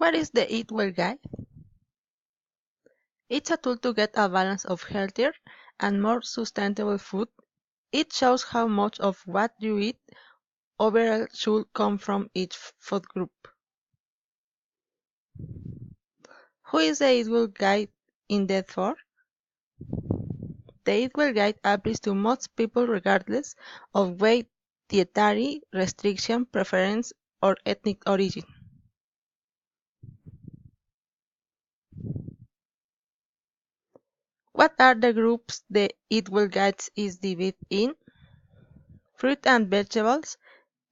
What is the Eat Well Guide? It's a tool to get a balance of healthier and more sustainable food. It shows how much of what you eat overall should come from each food group. Who is the Eat Well Guide intended for? The Eat Well Guide applies to most people regardless of weight, dietary restriction, preference, or ethnic origin. What are the groups the Eat Well Guide is divided in? Fruit and vegetables,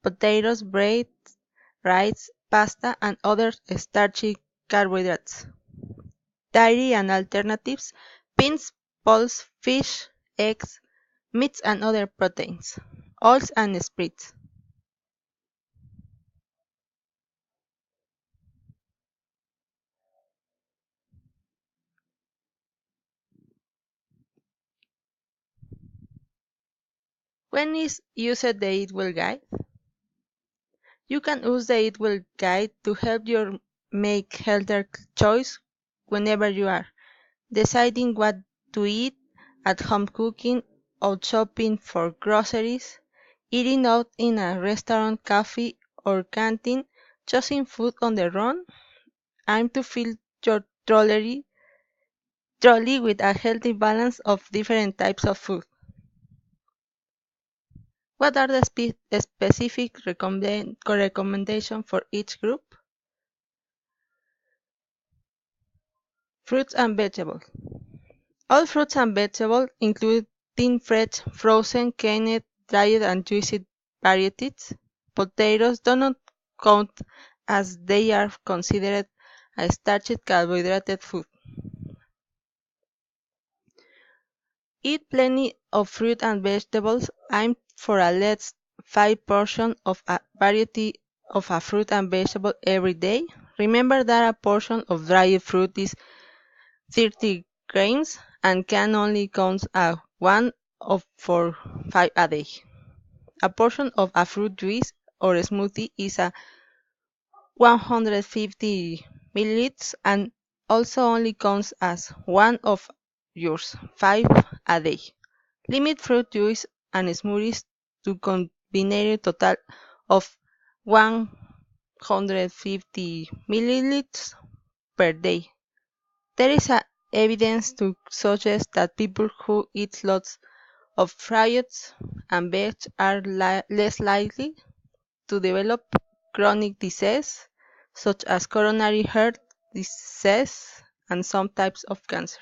potatoes, bread, rice, pasta, and other starchy carbohydrates. Dairy and alternatives, beans, pulse, fish, eggs, meats and other proteins. Oils and spirits. When is used the Eat Well Guide? You can use the Eat Well Guide to help you make healthier choice whenever you are deciding what to eat, at home cooking, out shopping for groceries, eating out in a restaurant, cafe, or canteen, choosing food on the run, aim to fill your trolley with a healthy balance of different types of food. What are the specific recommendations for each group? Fruits and vegetables. All fruits and vegetables, including fresh, frozen, canned, dried, and juicy varieties. Potatoes do not count as they are considered a starchy carbohydrate food. Eat plenty of fruit and vegetables. Aim for at least 5 portions of a variety of a fruit and vegetable every day. Remember that a portion of dried fruit is 30 grams and can only count as one of 4 5 a day. A portion of a fruit juice or smoothie is a 150 milliliters and also only counts as one of yours 5 a day. Limit fruit juice and smoothies to combined total of 150 milliliters per day. There is evidence to suggest that people who eat lots of fruits and veg are less likely to develop chronic disease such as coronary heart disease and some types of cancer.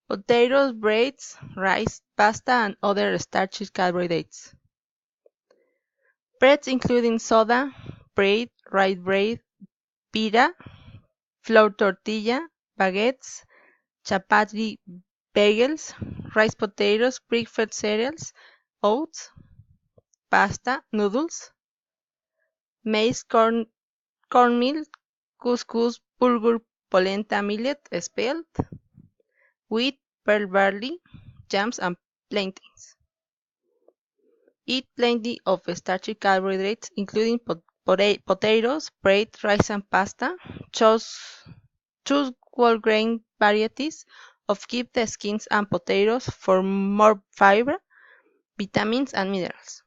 Potatoes, breads, rice, pasta, and other starchy carbohydrates. Breads including soda, bread, rye bread, pita, flour tortilla, baguettes, chapati, bagels, rice potatoes, breakfast cereals, oats, pasta, noodles, maize, cornmeal, couscous, bulgur, polenta, millet, spelt, wheat, pearl barley, jams, and plantains. Eat plenty of starchy carbohydrates, including potatoes, bread, rice, and pasta. Choose, choose whole grain varieties of keep the skins and potatoes for more fiber, vitamins, and minerals.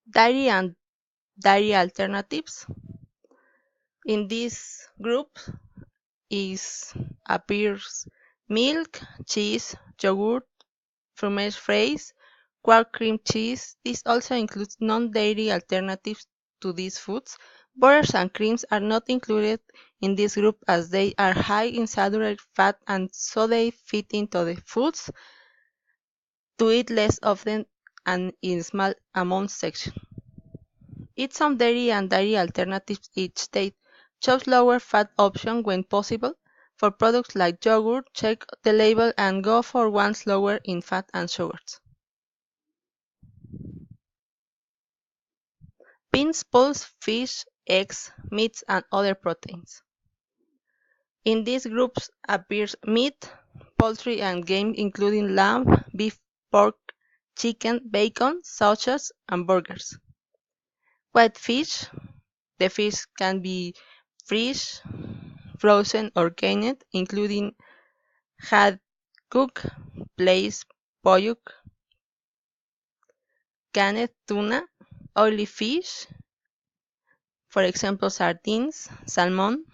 Dairy and dairy alternatives. In this group is appears milk, cheese, yogurt, fromage frais, quark cream cheese. This also includes non-dairy alternatives to these foods. Butters and creams are not included in this group as they are high in saturated fat and so they fit into the foods to eat less often and in small amounts section. Eat some dairy and dairy alternatives each day. Choose lower fat option when possible. For products like yogurt, check the label and go for ones lower in fat and sugars. Beans, pulse, fish, eggs, meats, and other proteins. In these groups appears meat, poultry and game including lamb, beef, pork, chicken, bacon, sausages, and burgers. White fish. The fish can be fresh, frozen, or canned, including haddock, plaice, pollock, canned tuna, oily fish, for example sardines, salmon,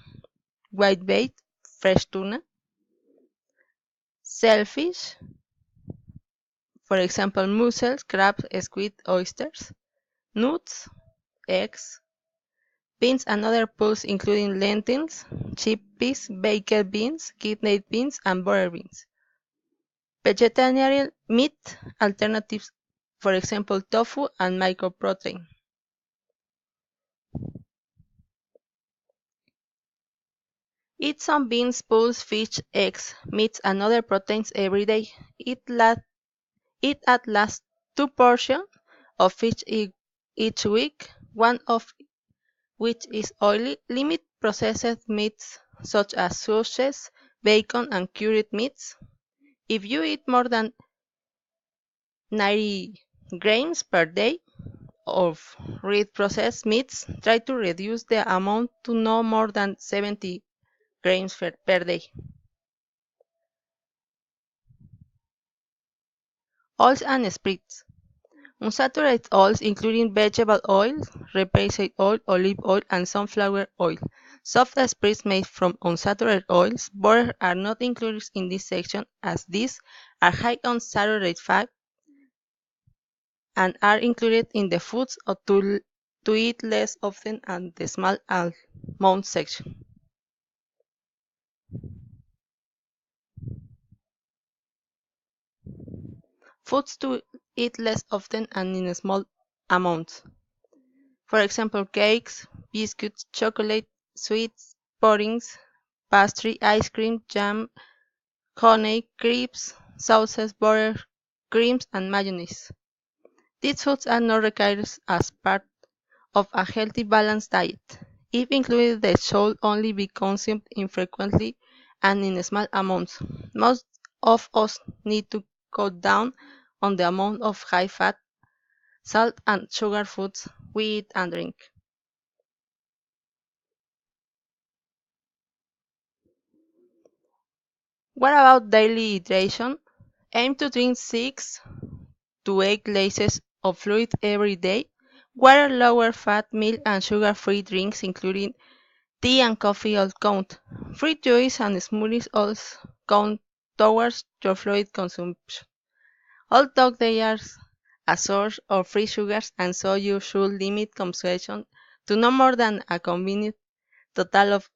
whitebait, fresh tuna, shellfish, for example mussels, crabs, squid, oysters, nuts, eggs, beans and other pulse including lentils, chickpeas, baked beans, kidney beans, and butter beans. Vegetarian meat alternatives, for example tofu and mycoprotein. Eat some beans, pulse, fish, eggs, meats, and other proteins every day. Eat at least 2 portions of fish each week, one of which is oily. Limit processed meats such as sausages, bacon, and cured meats. If you eat more than 90 grams per day of red processed meats, try to reduce the amount to no more than 70 grams per day. Oils and spreads. Unsaturated oils including vegetable oil, rapeseed oil, olive oil, and sunflower oil. Soft spreads made from unsaturated oils, butter are not included in this section as these are high on saturated fat and are included in the foods or to eat less often and the small amount section. Foods to eat less often and in small amounts. For example, cakes, biscuits, chocolate, sweets, puddings, pastry, ice cream, jam, honey, crepes, sauces, butter, creams, and mayonnaise. These foods are not required as part of a healthy balanced diet. If included, they should only be consumed infrequently and in small amounts. Most of us need to cut down on the amount of high fat, salt, and sugar foods we eat and drink. What about daily hydration? Aim to drink 6 to 8 glasses of fluid every day. Water, lower fat, milk, and sugar-free drinks, including tea and coffee, all count. Fruit juice and smoothies also count towards your fluid consumption. Although they are a source of free sugars, and so you should limit consumption to no more than a convenient total of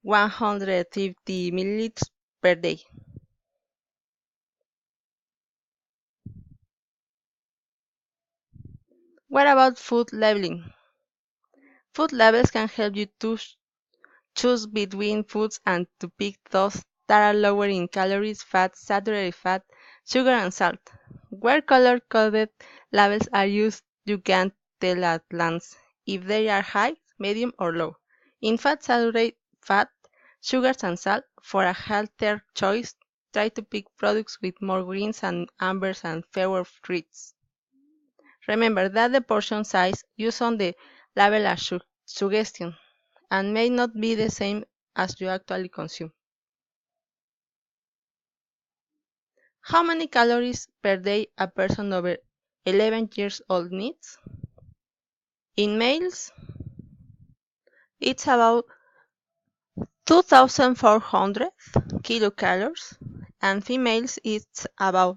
150 milliliters per day. What about food labeling? Food labels can help you to choose between foods and to pick those that are lower in calories, fat, saturated fat, sugar, and salt. Where color-coded labels are used, you can tell at glance if they are high, medium, or low. In fat, saturated fat, sugars, and salt, for a healthier choice, try to pick products with more greens and ambers and fewer treats. Remember that the portion size used on the label are suggestion and may not be the same as you actually consume. How many calories per day a person over 11 years old needs? In males, it's about 2,400 kilocalories, and females it's about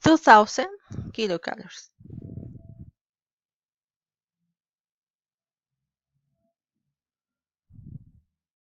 2,000 kilocalories.